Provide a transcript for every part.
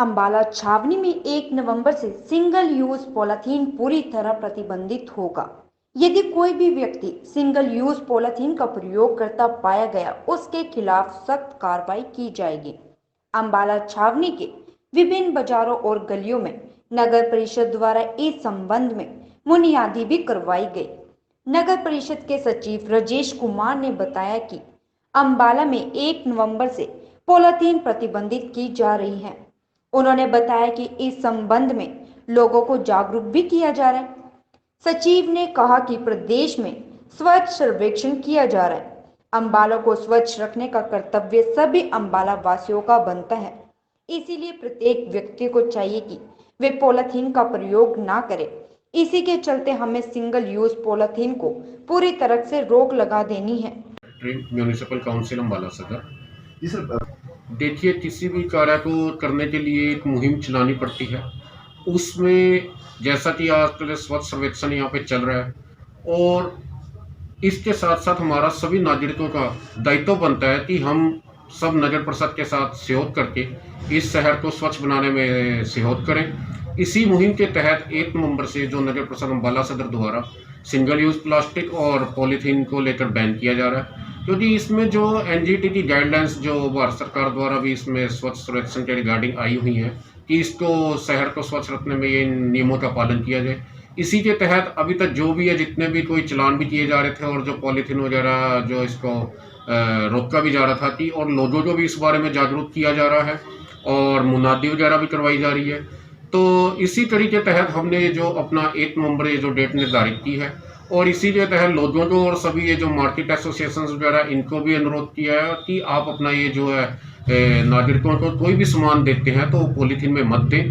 अंबाला छावनी में 1 नवंबर से सिंगल यूज पॉलीथीन पूरी तरह प्रतिबंधित होगा। यदि कोई भी व्यक्ति सिंगल यूज पॉलीथीन का प्रयोग करता पाया गया, उसके खिलाफ सख्त कार्रवाई की जाएगी। अंबाला छावनी के विभिन्न बाजारों और गलियों में नगर परिषद द्वारा इस संबंध में मुनियादी भी करवाई गई। नगर परिषद के सचिव राजेश कुमार ने बताया कि अंबाला में 1 नवंबर से पॉलीथीन प्रतिबंधित की जा रही है। उन्होंने बताया कि इस संबंध में लोगों को जागरूक भी किया जा रहा है। सचिव ने कहा कि प्रदेश में स्वच्छ सर्वेक्षण किया जा रहा है। अंबाला को स्वच्छ रखने का कर्तव्य सभी अंबाला वासियों का बनता है। इसीलिए प्रत्येक व्यक्ति को चाहिए कि वे पॉलीथीन का प्रयोग ना करें। इसी के चलते हमें सिंगल यूज पॉलीथीन को पूरी तरह से रोक लगा देनी है। म्यूनिसिपल काउंसिल अंबाला सदर। जी सर, देखिए किसी भी कार्य को करने के लिए एक मुहिम चलानी पड़ती है। उसमें जैसा कि आजकल स्वच्छ सर्वेक्षण यहाँ पे चल रहा है और इसके साथ साथ हमारा सभी नागरिकों का दायित्व बनता है कि हम सब नगर परिषद के साथ सहयोग करके इस शहर को स्वच्छ बनाने में सहयोग करें। इसी मुहिम के तहत 1 नवंबर से जो नगर परिषद अंबाला सदर द्वारा सिंगल यूज प्लास्टिक और पॉलीथीन को लेकर बैन किया जा रहा है, क्योंकि इसमें जो एनजीटी की गाइडलाइंस जो भारत सरकार द्वारा भी इसमें स्वच्छ सर्वेक्षण के रिगार्डिंग आई हुई है कि इसको शहर को स्वच्छ रखने में ये नियमों का पालन किया जाए। इसी के तहत अभी तक जो भी है, जितने भी कोई चलान भी किए जा रहे थे और जो पॉलीथीन वगैरह जो इसको रोका भी जा रहा था कि और लोगों को भी इस बारे में जागरूक किया जा रहा है और मुनादी वगैरह भी करवाई जा रही है। तो इसी तरीके के तहत हमने जो अपना 1 नवंबर ये जो डेट निर्धारित की है और इसी के तहत लोगों को और सभी ये जो मार्केट एसोसिएशन वगैरह इनको भी अनुरोध किया है कि आप अपना ये जो है नागरिकों को कोई भी सामान देते हैं तो पॉलीथीन में मत दें।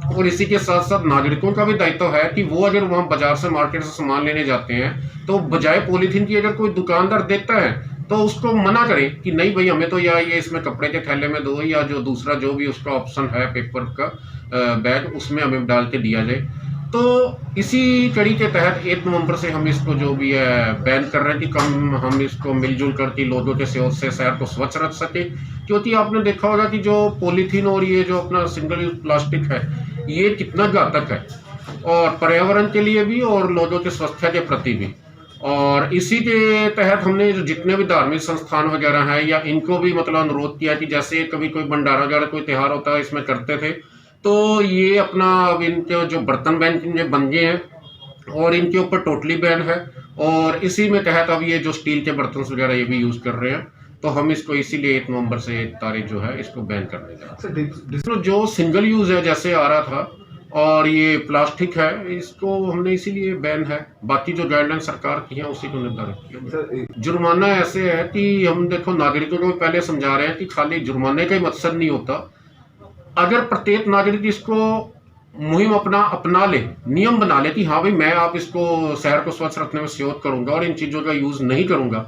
और इसी के साथ साथ नागरिकों का भी दायित्व है कि वो अगर वहाँ बाजार से मार्केट से सामान लेने जाते हैं तो बजाय पॉलीथीन की अगर कोई दुकानदार देता है तो उसको मना करें कि नहीं भाई हमें तो या ये इसमें कपड़े के थैले में दो या जो दूसरा जो भी उसका ऑप्शन है पेपर का बैग उसमें हमें डाल के दिया जाए। तो इसी कड़ी के तहत 1 नवंबर से हम इसको जो भी है बैन कर रहे हैं कि कम हम इसको मिलजुल करके लोगों के सहयोग से शहर को स्वच्छ रख सके। क्योंकि आपने देखा होगा कि जो पॉलीथीन और ये जो अपना सिंगल यूज प्लास्टिक है ये कितना घातक है और पर्यावरण के लिए भी और लोगों के स्वास्थ्य के प्रति भी। और इसी के तहत हमने जो जितने भी धार्मिक संस्थान वगैरह हैं या इनको भी मतलब अनुरोध किया कि जैसे कभी कोई भंडारा वगैरह कोई त्यौहार होता है इसमें करते थे तो ये अपना अब इनके जो बर्तन बैन बन गए हैं और इनके ऊपर टोटली बैन है और इसी में तहत अब ये जो स्टील के बर्तन वगैरह ये भी यूज़ कर रहे हैं। तो हम इसको इसीलिए 1 नवंबर से तारीख जो है इसको बैन करने जा रहे हैं। तो जो सिंगल यूज़ है जैसे आ रहा था और ये प्लास्टिक है इसको हमने इसीलिए बैन है। बाकी जो गाइडलाइन सरकार की है उसी को निर्धारित किया। जुर्माना ऐसे है कि हम देखो नागरिकों को पहले समझा रहे हैं कि खाली जुर्माने का ही मकसद नहीं होता। अगर प्रत्येक नागरिक इसको मुहिम अपना ले, नियम बना ले कि हाँ भाई मैं आप इसको शहर को स्वच्छ रखने में सहयोग करूंगा और इन चीज़ों का यूज़ नहीं करूंगा,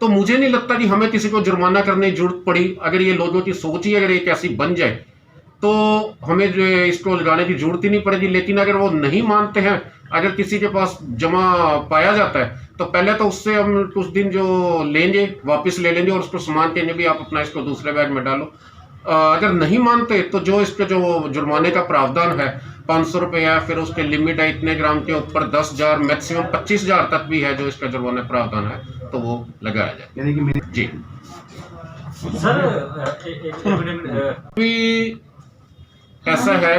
तो मुझे नहीं लगता कि हमें किसी को जुर्माना करने की जरूरत पड़ी। अगर ये लोगों की सोच ही अगर एक ऐसी बन जाए तो हमें जो इसको लगाने की जरूरत ही नहीं पड़ेगी। लेकिन अगर वो नहीं मानते हैं, अगर किसी के पास जमा पाया जाता है तो पहले तो उससे हम कुछ दिन जो लेंगे वापस ले लेंगे और उसको सामान कहने भी आप अपना इसको दूसरे बैग में डालो। अगर नहीं मानते तो जो इसके जो जुर्माने का प्रावधान है 500 रुपये है, फिर उसके लिमिट है इतने ग्राम के ऊपर 10,000 मैक्सिमम 25,000 तक भी है जो इसका जुर्माना प्रावधान है तो वो लगाया जाए। यानी कि जी सर ऐसा है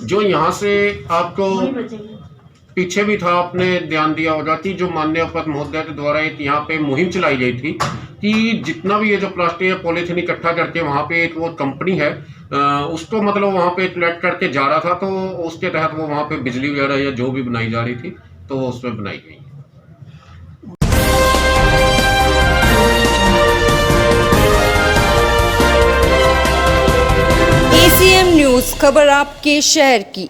जो यहाँ से आपको पीछे भी था, आपने ध्यान दिया होगा कि जो माननीय उपाध्यक्ष महोदय के द्वारा एक यहाँ पे मुहिम चलाई गई थी कि जितना भी ये जो प्लास्टिक या पॉलीथीन इकट्ठा करके वहाँ पे एक वो कंपनी है उसको मतलब वहाँ पे कलेक्ट करके जा रहा था तो उसके तहत वो वहाँ पे बिजली वगैरह या जो भी बनाई जा रही थी तो वो उसमें बनाई गई। ACM न्यूज़, खबर आपके शहर की।